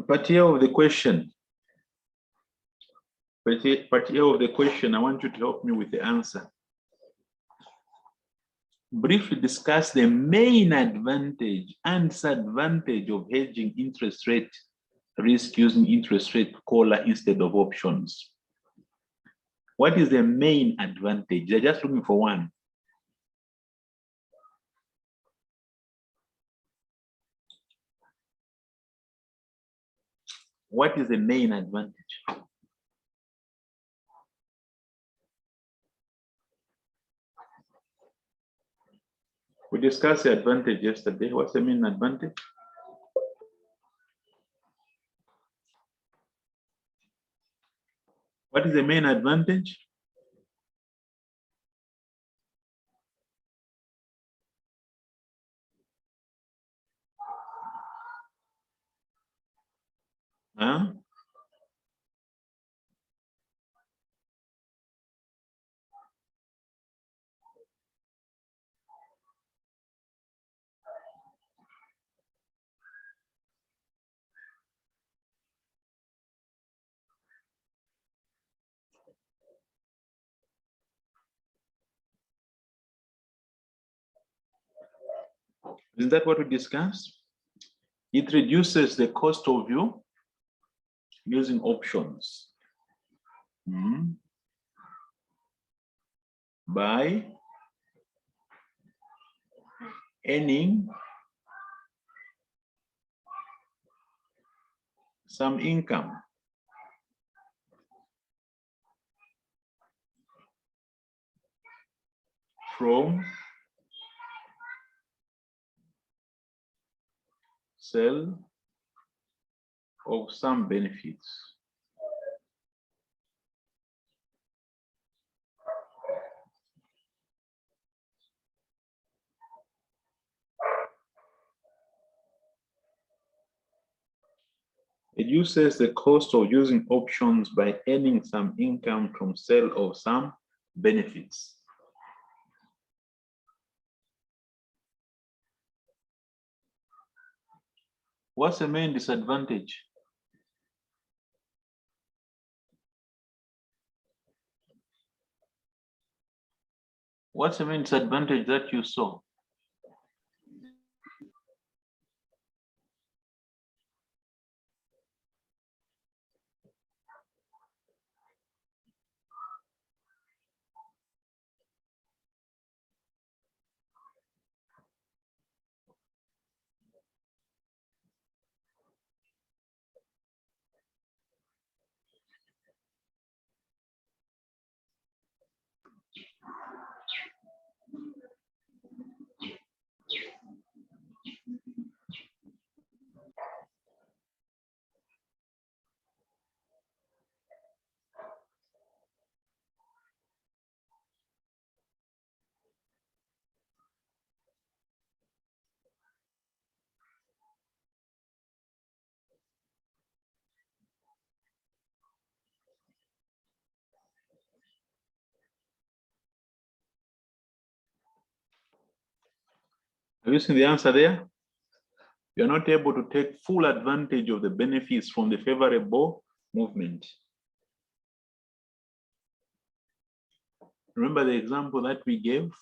Part A of the question. Part A of the question, I want you to help me with the answer. Briefly discuss the main advantage and disadvantage of hedging interest rate risk using interest rate collar instead of options. What is the main advantage? They're just looking for one. What is the main advantage? We discussed the advantage yesterday. What's the main advantage? What is the main advantage? Huh? Isn't that what we discussed? It reduces the cost of you using options by earning some income from sale of some benefits. It reduces the cost of using options by earning some income from sale of some benefits. What's the main disadvantage? What's the main disadvantage that you saw? Have you seen the answer there? You're not able to take full advantage of the benefits from the favorable movement. Remember the example that we gave?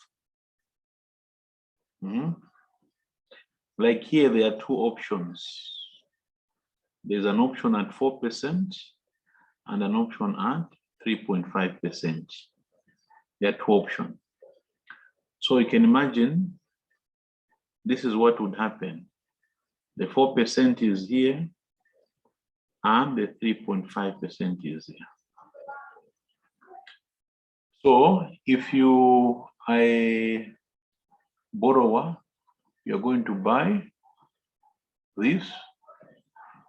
Like here, there are two options. There's an option at 4% and an option at 3.5%. There are two options. So you can imagine this is what would happen. The 4% is here and the 3.5% is here. So if you are a borrower, you're going to buy this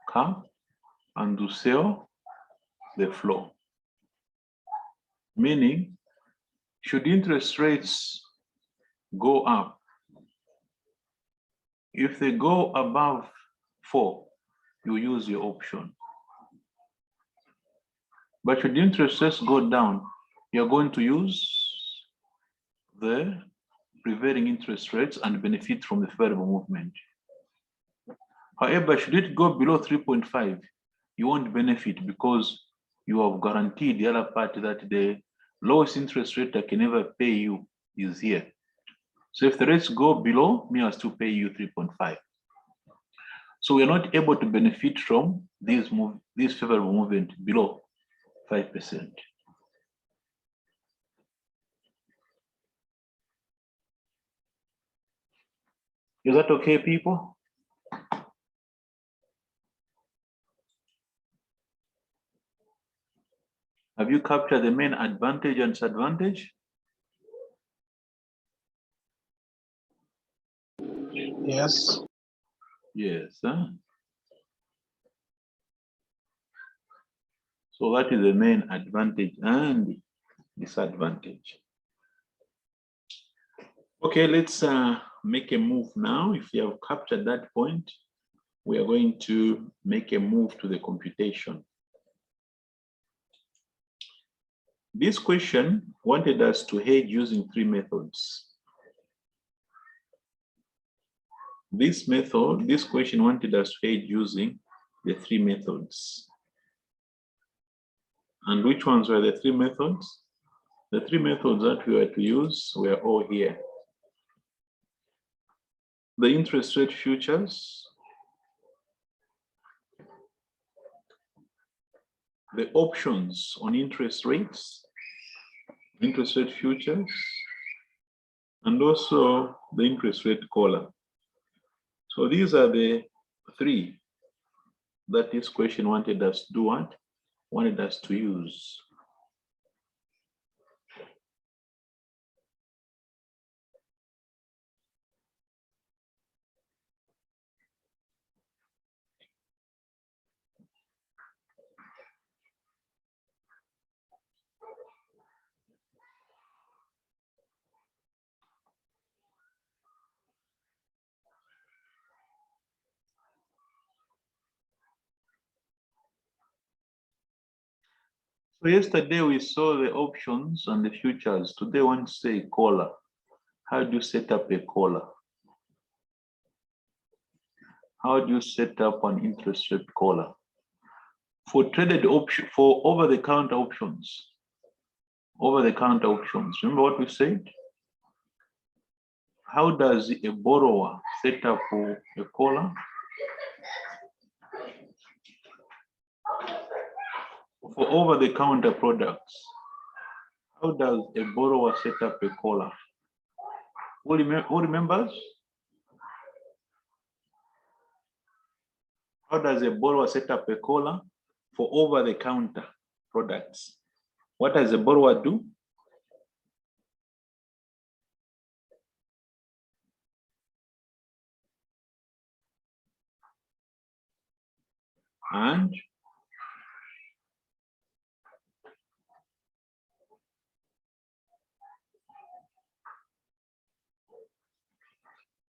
car and to sell the floor. Meaning, should interest rates go up, if they go above 4, you use your option. But should interest rates go down, you're going to use the prevailing interest rates and benefit from the favorable movement. However, should it go below 3.5, you won't benefit because you have guaranteed the other party that the lowest interest rate I can ever pay you is here. So if the rates go below, me I still pay you 3.5. So we are not able to benefit from this favorable movement below 5%. Is that okay, people? Have you captured the main advantage and disadvantage? Yes. Yes. Huh? So that is the main advantage and disadvantage. Okay, let's make a move now. If you have captured that point, we are going to make a move to the computation. This question wanted us to hedge using 3 methods. This question wanted us to hedge using the 3 methods. And which ones were the 3 methods? The 3 methods that we were to use were all here. The interest rate futures, the options on interest rates, interest rate futures, and also the interest rate collar. So these are the 3 that this question wanted us to do what? Wanted us to use. So yesterday we saw the options and the futures. Today I want to say collar. How do you set up a collar? How do you set up an interest rate collar? For traded option, for over-the-counter options, remember what we said? How does a borrower set up a collar? For over-the-counter products, how does a borrower set up a collar? Who remembers? How does a borrower set up a collar for over-the-counter products? What does a borrower do? And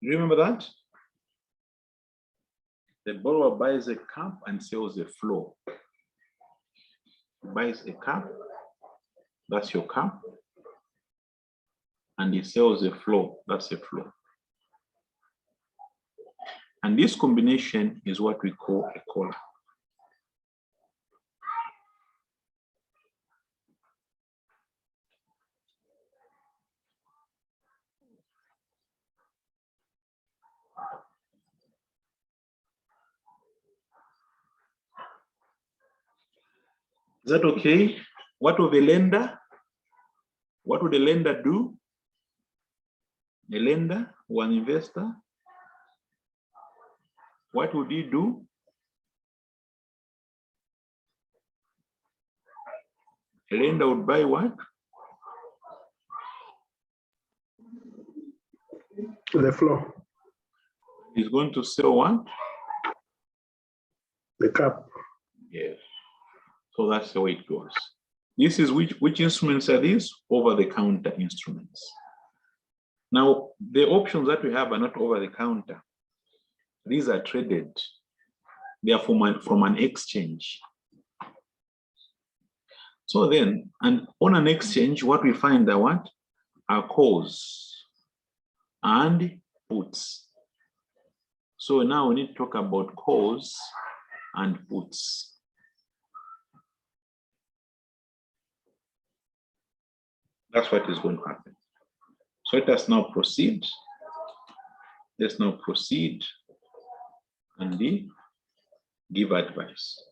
do you remember that? The borrower buys a cap and sells a floor. He buys a cap, that's your cap, and he sells a floor, that's a floor. And this combination is what we call a collar. Is that okay? What would the lender? What would the lender do? A lender or an investor? What would he do? A lender would buy what? The floor. He's going to sell what? The cap. Yes. So that's the way it goes. This is which instruments are these? Over-the-counter instruments. Now, the options that we have are not over-the-counter. These are traded. They are from an exchange. So then, and on an exchange, what we find are what? Are calls and puts. So now we need to talk about calls and puts. That's what is going to happen. So let us now proceed. Let's now proceed and give advice.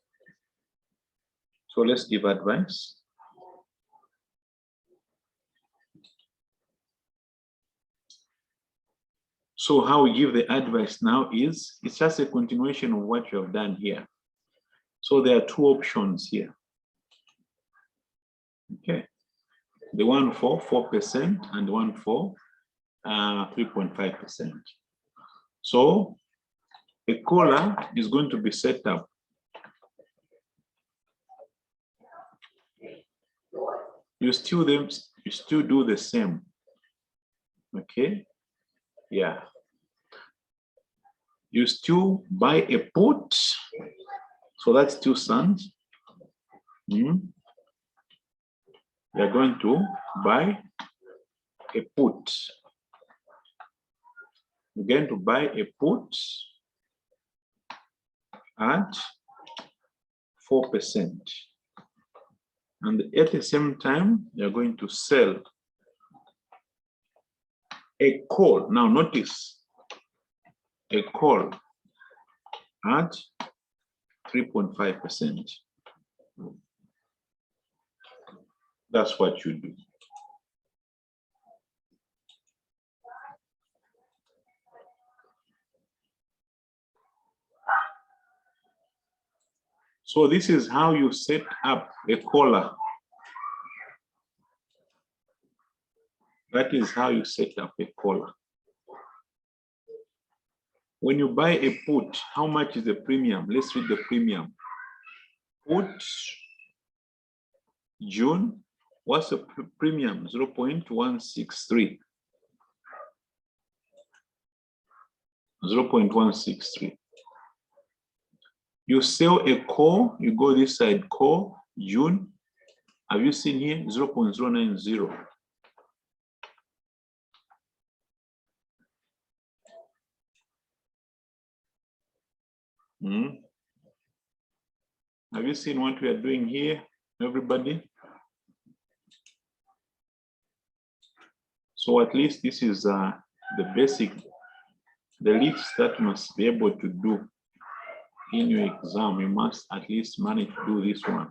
So let's give advice. So how we give the advice now is, it's just a continuation of what you have done here. So there are two options here. Okay. The one for 4% and one for 3.5%. So a caller is going to be set up. You still do the same. Okay. Yeah. You still buy a put. So that's 2 cents. You are going to buy a put. You're going to buy a put at 4%. And at the same time, you're going to sell a call. Now notice, a call at 3.5%. That's what you do. So this is how you set up a caller. That is how you set up a caller. When you buy a put, how much is the premium? Let's read the premium. Put June, what's the premium? 0.163. 0.163. You sell a call, you go this side, call June. Have you seen here? 0.090. Have you seen what we are doing here, everybody? So at least this is the basic, the least that you must be able to do in your exam. You must at least manage to do this one.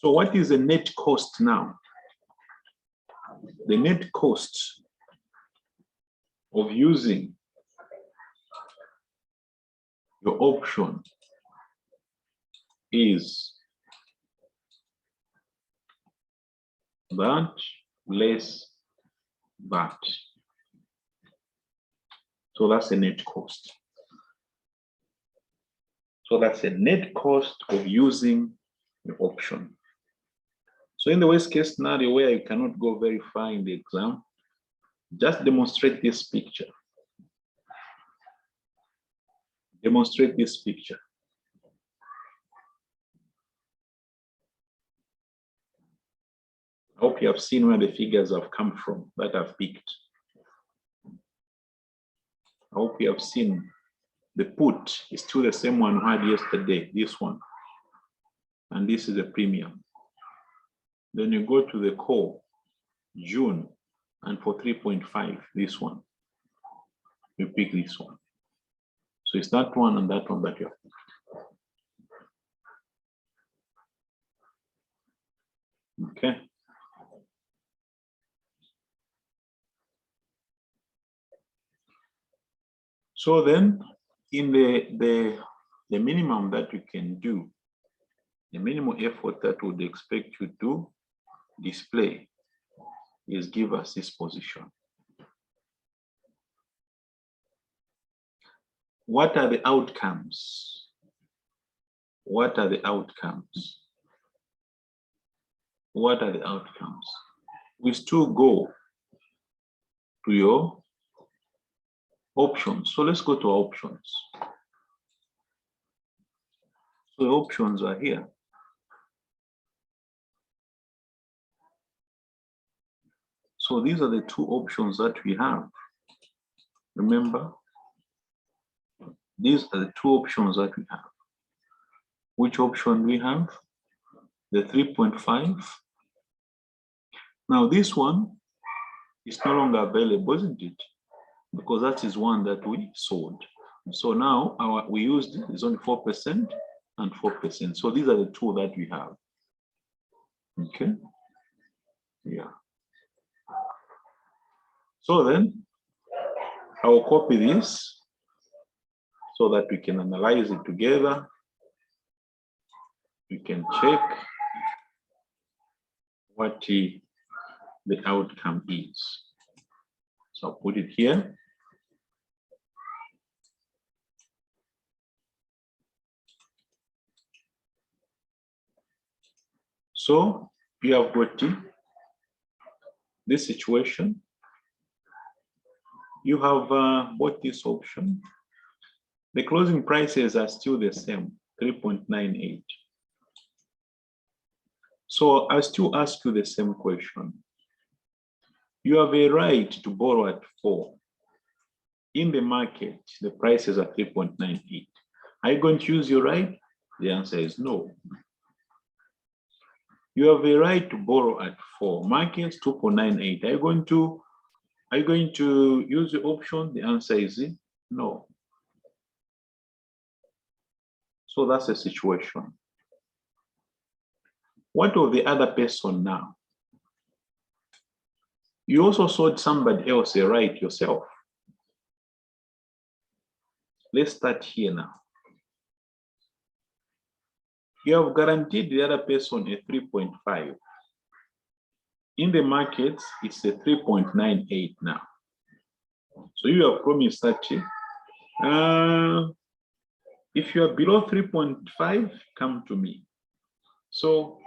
So what is the net cost now? The net cost of using your option is that less that. So that's a net cost. So that's a net cost of using the option. So in the worst case scenario where you cannot go very far in the exam, just demonstrate this picture. Demonstrate this picture. I hope you have seen where the figures have come from that I've picked. I hope you have seen the put is still the same one we had yesterday, this one. And this is the premium. Then you go to the call, June, and for 3.5, this one. You pick this one. So it's that one and that one that you have picked. Okay. So then in the minimum that you can do, the minimum effort that would expect you to display is give us this position. What are the outcomes? What are the outcomes? What are the outcomes? We still go to your options. So let's go to options. So the options are here. So these are the two options that we have. Remember, these are the two options that we have. Which option do we have? The 3.5. Now this one is no longer available, isn't it? Because that is one that we sold. So now we used is only 4% and 4%. So these are the two that we have. Okay. Yeah. So then I will copy this so that we can analyze it together. We can check what the outcome is. So I'll put it here. So you have got this situation. You have bought this option. The closing prices are still the same, 3.98. So I still ask you the same question. You have a right to borrow at 4. In the market, the prices are 3.98. Are you going to use your right? The answer is no. You have a right to borrow at 4. Market 2.98. Are you going to use the option? The answer is no. So that's the situation. What of the other person now? You also sold somebody else a right yourself. Let's start here now. You have guaranteed the other person a 3.5. In the market, it's a 3.98 now. So you have promised that if you are below 3.5, come to me. So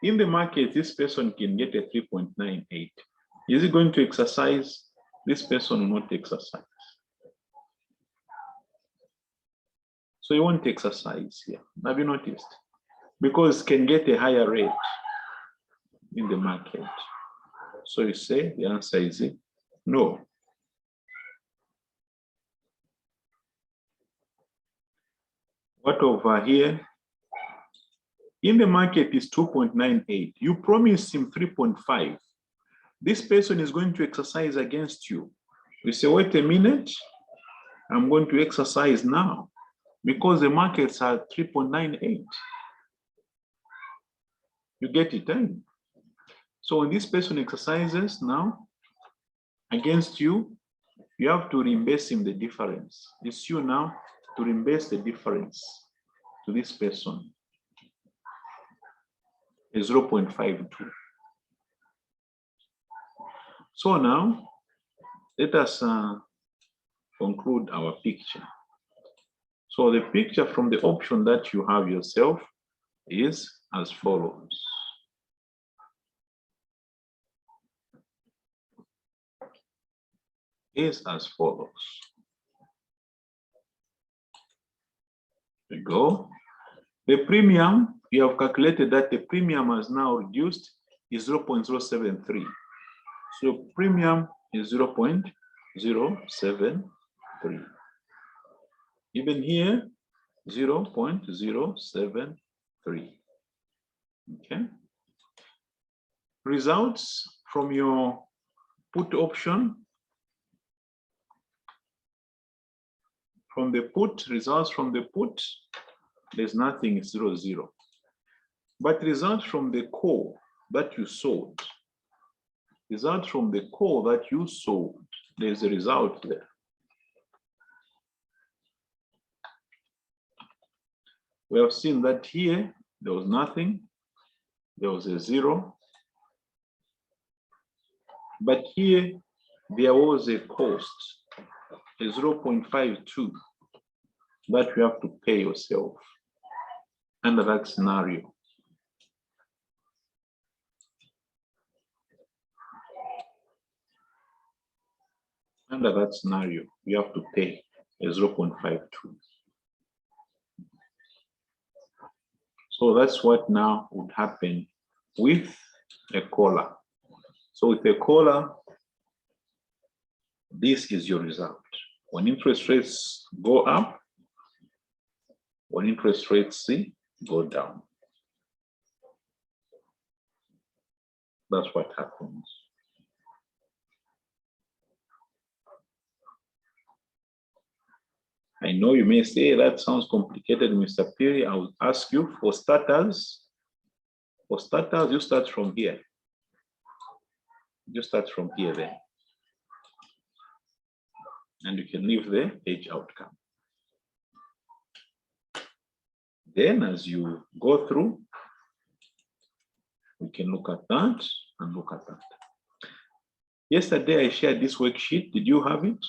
in the market, this person can get a 3.98. Is he going to exercise? This person will not exercise. So you won't exercise here. Have you noticed? Because can get a higher rate in the market. So you say the answer is no. What over here? In the market is 2.98. You promised him 3.5. This person is going to exercise against you. You say, wait a minute, I'm going to exercise now because the markets are 3.98. You get it, eh? So when this person exercises now against you, you have to reimburse him the difference. It's you now to reimburse the difference to this person. 0.52. So now, let us conclude our picture. So the picture from the option that you have yourself is as follows. Is as follows. There we go. The premium, you have calculated that the premium has now reduced is 0.073. So premium is 0.073. Even here, 0.073. Okay. Results from your put option. From the put, results from the put, there's nothing, it's 0.0. But results from the call that you sold, results from the call that you sold, there's a result there. We have seen that here, there was nothing, there was a 0. But here, there was a cost, a 0.52 that you have to pay yourself under that scenario. Under that scenario, you have to pay a 0.52. So that's what now would happen with a caller. So with a caller, this is your result. when interest rates go up, when interest rates go down. That's what happens. I know you may say that sounds complicated, Mr. Piri. I will ask you for starters. For starters, you start from here. You start from here then. And you can leave the page outcome. Then as you go through, we can look at that and look at that. Yesterday I shared this worksheet. Did you have it?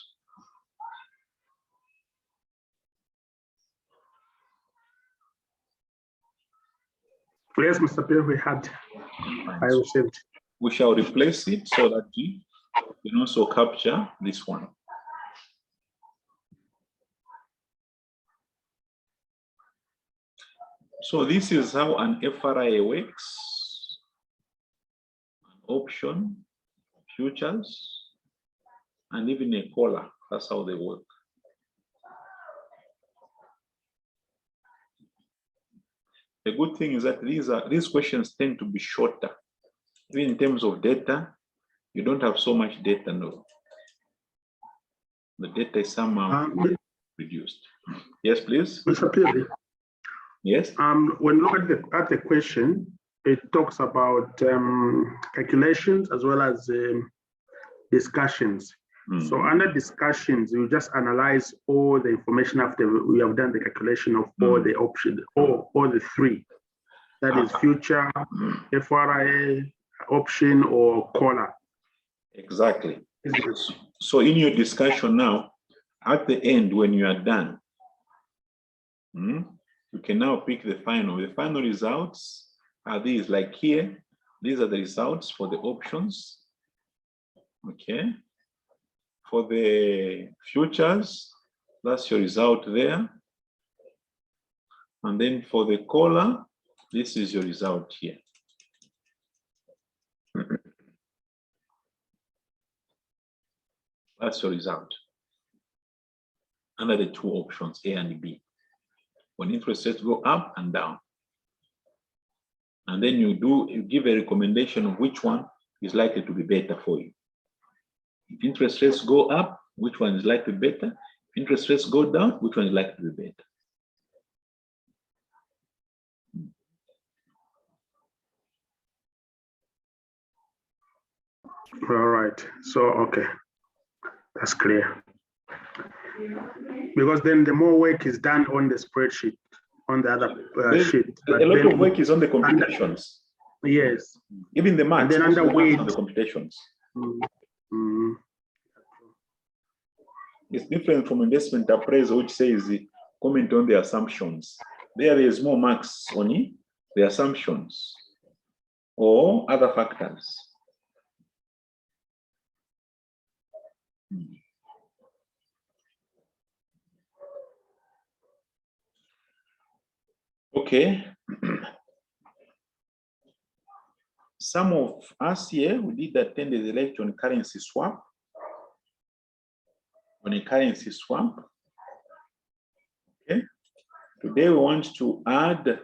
Yes, Mr. Pierre, we had. I received. We shall replace it so that we can also capture this one. So this is how an FRA works. An option, futures, and even a collar. That's how they work. The good thing is that these questions tend to be shorter. Even in terms of data, you don't have so much data, no. The data is somehow reduced. Yes, please. Mr. Pierre. Yes. When you look at the question, it talks about calculations as well as discussions. So under discussions, you just analyze all the information after we have done the calculation of all the options, all the three. That is future, FRA, option, or collar. Exactly. So in your discussion now, at the end, when you are done, you can now pick the final. The final results are these, like here, these are the results for the options. Okay. For the futures, that's your result there. And then for the collar, this is your result here. That's your result under the two options, A and B. When interest rates go up and down. And then you give a recommendation of which one is likely to be better for you. If interest rates go up, which one is likely to be better? If interest rates go down, which one is likely to be better? All right. So, okay. That's clear. Because then the more work is done on the spreadsheet, on the other sheet. A lot of work is on the computations. Yes. Even the maths, and then under weight, on the computations. It's different from investment appraisal, which says comment on the assumptions. There is more marks on the assumptions or other factors. Okay. Some of us here, we did attend the lecture on currency swap. On a currency swap. Okay. Today we want to add